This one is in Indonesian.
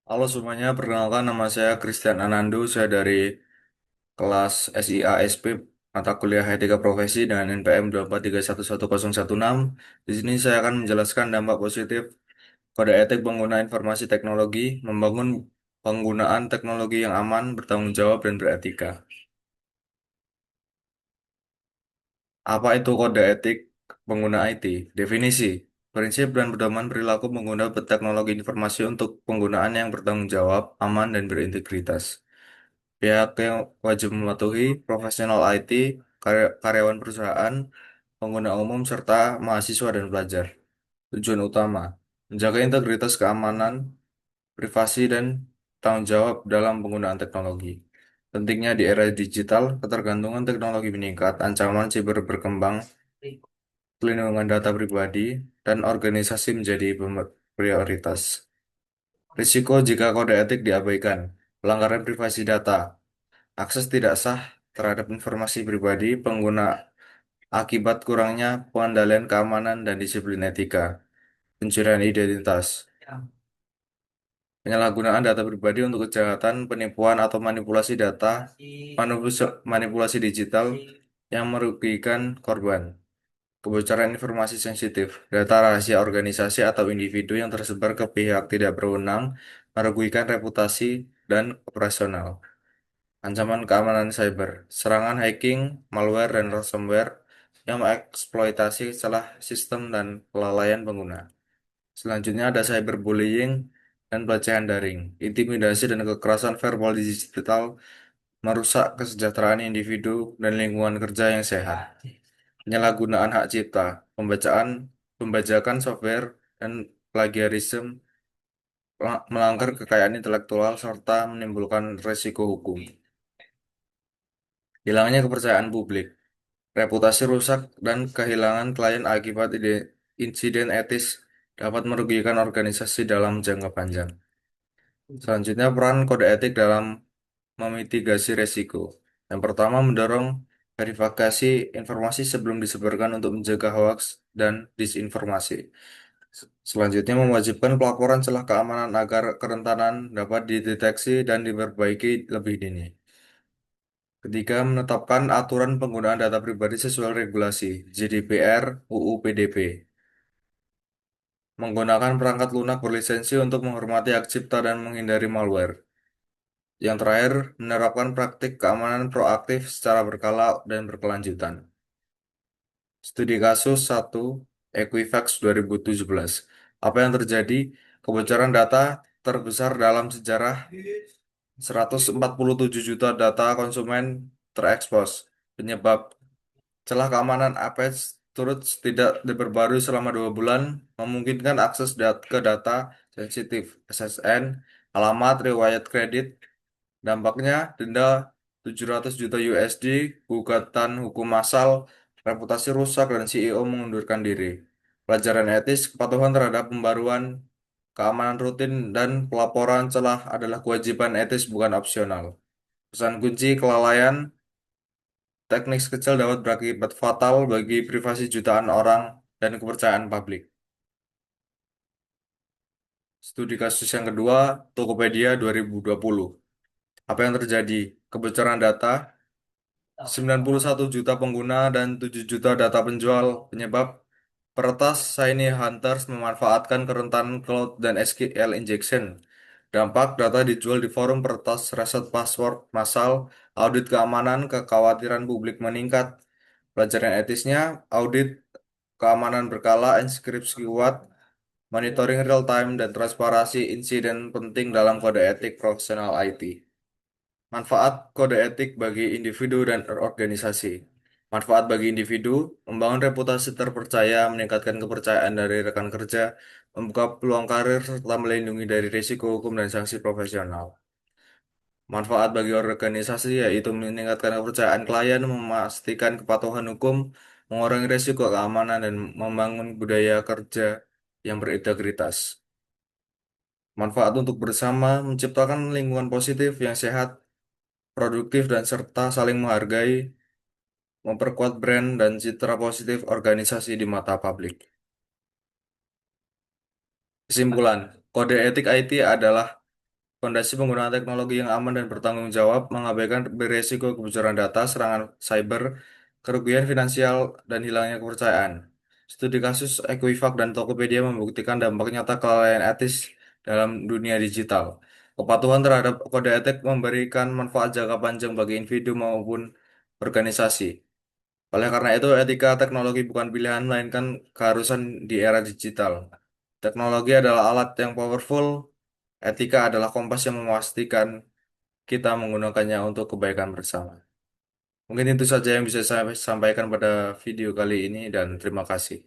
Halo semuanya, perkenalkan nama saya Christian Anandu, saya dari kelas SIASP mata kuliah Etika Profesi dengan NPM 2431116. Di sini saya akan menjelaskan dampak positif kode etik pengguna informasi teknologi, membangun penggunaan teknologi yang aman, bertanggung jawab, dan beretika. Apa itu kode etik pengguna IT? Definisi, prinsip dan pedoman perilaku pengguna teknologi informasi untuk penggunaan yang bertanggung jawab, aman, dan berintegritas. Pihak yang wajib mematuhi profesional IT, karyawan perusahaan, pengguna umum, serta mahasiswa dan pelajar. Tujuan utama, menjaga integritas keamanan, privasi, dan tanggung jawab dalam penggunaan teknologi. Pentingnya di era digital, ketergantungan teknologi meningkat, ancaman siber berkembang, pelindungan data pribadi, dan organisasi menjadi prioritas. Risiko jika kode etik diabaikan, pelanggaran privasi data, akses tidak sah terhadap informasi pribadi pengguna akibat kurangnya pengendalian keamanan dan disiplin etika, pencurian identitas, penyalahgunaan data pribadi untuk kejahatan, penipuan atau manipulasi data, manipulasi digital yang merugikan korban, kebocoran informasi sensitif, data rahasia organisasi atau individu yang tersebar ke pihak tidak berwenang, merugikan reputasi dan operasional. Ancaman keamanan cyber, serangan hacking, malware, dan ransomware yang mengeksploitasi celah sistem dan kelalaian pengguna. Selanjutnya ada cyberbullying dan pelecehan daring. Intimidasi dan kekerasan verbal digital merusak kesejahteraan individu dan lingkungan kerja yang sehat. Penyalahgunaan hak cipta, pembajakan software, dan plagiarisme melanggar kekayaan intelektual serta menimbulkan resiko hukum. Hilangnya kepercayaan publik. Reputasi rusak dan kehilangan klien akibat insiden etis dapat merugikan organisasi dalam jangka panjang. Selanjutnya, peran kode etik dalam memitigasi resiko. Yang pertama, mendorong verifikasi informasi sebelum disebarkan untuk menjaga hoaks dan disinformasi. Selanjutnya, mewajibkan pelaporan celah keamanan agar kerentanan dapat dideteksi dan diperbaiki lebih dini. Ketiga, menetapkan aturan penggunaan data pribadi sesuai regulasi GDPR, UU PDP. Menggunakan perangkat lunak berlisensi untuk menghormati hak cipta dan menghindari malware. Yang terakhir, menerapkan praktik keamanan proaktif secara berkala dan berkelanjutan. Studi kasus 1 Equifax 2017. Apa yang terjadi? Kebocoran data terbesar dalam sejarah, 147 juta data konsumen terekspos. Penyebab celah keamanan Apex turut tidak diperbarui selama 2 bulan, memungkinkan akses ke data sensitif SSN, alamat, riwayat kredit. Dampaknya denda 700 juta USD, gugatan hukum massal, reputasi rusak, dan CEO mengundurkan diri. Pelajaran etis, kepatuhan terhadap pembaruan, keamanan rutin, dan pelaporan celah adalah kewajiban etis bukan opsional. Pesan kunci kelalaian, teknik kecil dapat berakibat fatal bagi privasi jutaan orang dan kepercayaan publik. Studi kasus yang kedua, Tokopedia 2020. Apa yang terjadi? Kebocoran data, 91 juta pengguna dan 7 juta data penjual. Penyebab peretas Shiny Hunters memanfaatkan kerentanan cloud dan SQL injection. Dampak data dijual di forum peretas, reset password massal, audit keamanan, kekhawatiran publik meningkat. Pelajaran etisnya, audit keamanan berkala, inskripsi kuat, monitoring real time, dan transparansi insiden penting dalam kode etik profesional IT. Manfaat kode etik bagi individu dan organisasi. Manfaat bagi individu, membangun reputasi terpercaya, meningkatkan kepercayaan dari rekan kerja, membuka peluang karir, serta melindungi dari risiko hukum dan sanksi profesional. Manfaat bagi organisasi yaitu meningkatkan kepercayaan klien, memastikan kepatuhan hukum, mengurangi risiko keamanan, dan membangun budaya kerja yang berintegritas. Manfaat untuk bersama, menciptakan lingkungan positif yang sehat, produktif, dan serta saling menghargai, memperkuat brand dan citra positif organisasi di mata publik. Kesimpulan, kode etik IT adalah Fondasi penggunaan teknologi yang aman dan bertanggung jawab mengabaikan beresiko kebocoran data, serangan cyber, kerugian finansial, dan hilangnya kepercayaan. Studi kasus Equifax dan Tokopedia membuktikan dampak nyata kelalaian etis dalam dunia digital. Kepatuhan terhadap kode etik memberikan manfaat jangka panjang bagi individu maupun organisasi. Oleh karena itu, etika teknologi bukan pilihan, melainkan keharusan di era digital. Teknologi adalah alat yang powerful, etika adalah kompas yang memastikan kita menggunakannya untuk kebaikan bersama. Mungkin itu saja yang bisa saya sampaikan pada video kali ini, dan terima kasih.